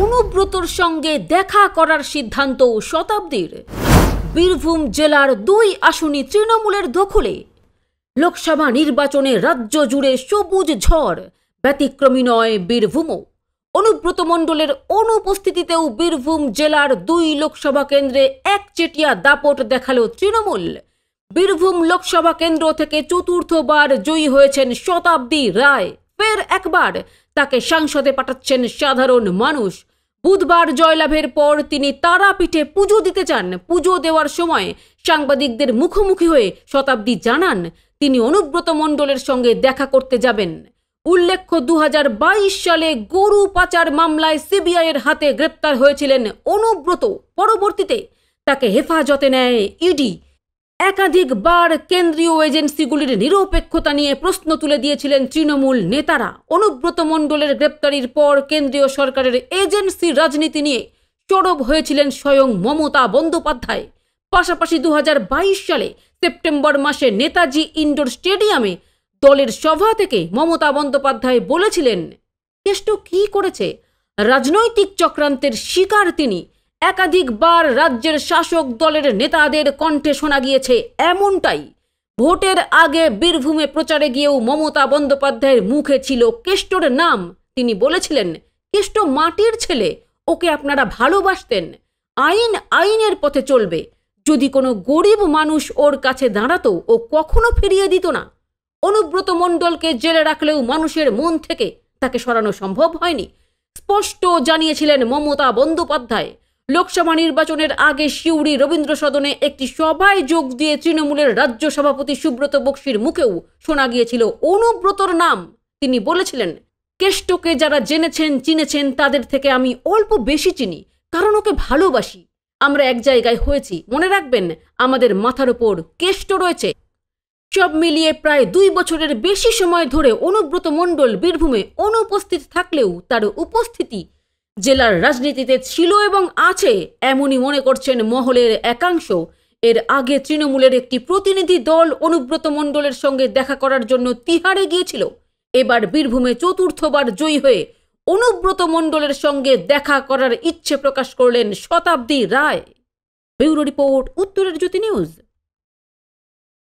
অনুব্রতর সঙ্গে দেখা করার সিদ্ধান্ত শতাব্দীর। বীরভূম জেলার 2 আসনে তৃণমূলের দখলে। লোকসভা নির্বাচনে রাজ্য জুড়ে সবুজ ঝড়, ব্যতিক্রমী নয় বীরভূমও। অনুব্রত মণ্ডলের অনুপস্থিতিতেও বীরভূম জেলার 2 লোকসভা কেন্দ্রে একচেটিয়া দাপট দেখালো তৃণমূল। বীরভূম লোকসভা কেন্দ্র থেকে চতুর্থবার জয়ী হয়েছেন শতাব্দী রায়। ফের একবার তাকে সংসদে পাঠাচ্ছেন সাধারণ মানুষ। বুধবার জয়লাভের পর তিনি তারাপীঠে পুজো দিতে চান। পুজো দেওয়ার সময় সাংবাদিকদের মুখোমুখি হয়ে শতাব্দী জানান তিনি অনুব্রত মণ্ডলের সঙ্গে দেখা করতে যাবেন। উল্লেখ্য 2022 সালে গরু পাচার মামলায় সিবিআইয়ের হাতে গ্রেপ্তার হয়েছিলেন অনুব্রত। পরবর্তীতে তাকে হেফাজতে নেয় ইডি। একাধিকবার কেন্দ্রীয় এজেন্সিগুলির নিরপেক্ষতা নিয়ে প্রশ্ন তুলে দিয়েছিলেন তৃণমূল নেতারা। অনুব্রত মণ্ডলের গ্রেপ্তারির পর কেন্দ্রীয় সরকারের এজেন্সি রাজনীতি নিয়ে সরব হয়েছিলেন স্বয়ং মমতা বন্দ্যোপাধ্যায়। পাশাপাশি 2022 সালে সেপ্টেম্বর মাসে নেতাজি ইন্ডোর স্টেডিয়ামে দলের সভা থেকে মমতা বন্দ্যোপাধ্যায় বলেছিলেন কেষ্ট কি করেছে, রাজনৈতিক চক্রান্তের শিকার তিনি। একাধিকবার রাজ্যের শাসক দলের নেতাদের কণ্ঠে শোনা গিয়েছে এমনটাই। ভোটের আগে বীরভূমে প্রচারে গিয়েও মমতা বন্দ্যোপাধ্যায়ের মুখে ছিল কেষ্টর নাম। তিনি বলেছিলেন কেষ্ট মাটির ছেলে, ওকে আপনারা ভালোবাসতেন। আইন আইনের পথে চলবে। যদি কোনো গরিব মানুষ ওর কাছে দাঁড়াতো ও কখনো ফিরিয়ে দিত না। অনুব্রত মণ্ডলকে জেলে রাখলেও মানুষের মন থেকে তাকে সরানো সম্ভব হয়নি, স্পষ্ট জানিয়েছিলেন মমতা বন্দ্যোপাধ্যায়। লোকসভা নির্বাচনের আগে সিউড়ি রবীন্দ্র সদনে একটি সভায় যোগ দিয়ে তৃণমূলের রাজ্য সভাপতি সুব্রত বক্সির মুখেও শোনা গিয়েছিল অনুব্রতর নাম। তিনি বলেছিলেন কেষ্টকে যারা জেনেছেন চিনেছেন তাদের থেকে আমি অল্প বেশি চিনি, কারণ ওকে ভালোবাসি। আমরা এক জায়গায় হয়েছি, মনে রাখবেন আমাদের মাথার ওপর কেষ্ট রয়েছে। সব মিলিয়ে প্রায় 2 বছরের বেশি সময় ধরে অনুব্রত মণ্ডল বীরভূমে অনুপস্থিত থাকলেও তার উপস্থিতি জেলার রাজনীতিতে ছিল এবং আছে এমনই মনে করছেন মহলের একাংশ। এর আগে তৃণমূলের একটি প্রতিনিধি দল অনুব্রত মণ্ডলের সঙ্গে দেখা করার জন্য তিহারে গিয়েছিল। এবার বীরভূমে চতুর্থবার জয়ী হয়ে অনুব্রত মণ্ডলের সঙ্গে দেখা করার ইচ্ছে প্রকাশ করলেন শতাব্দী রায়। ব্যুরো রিপোর্ট, উত্তরের জ্যোতি নিউজ।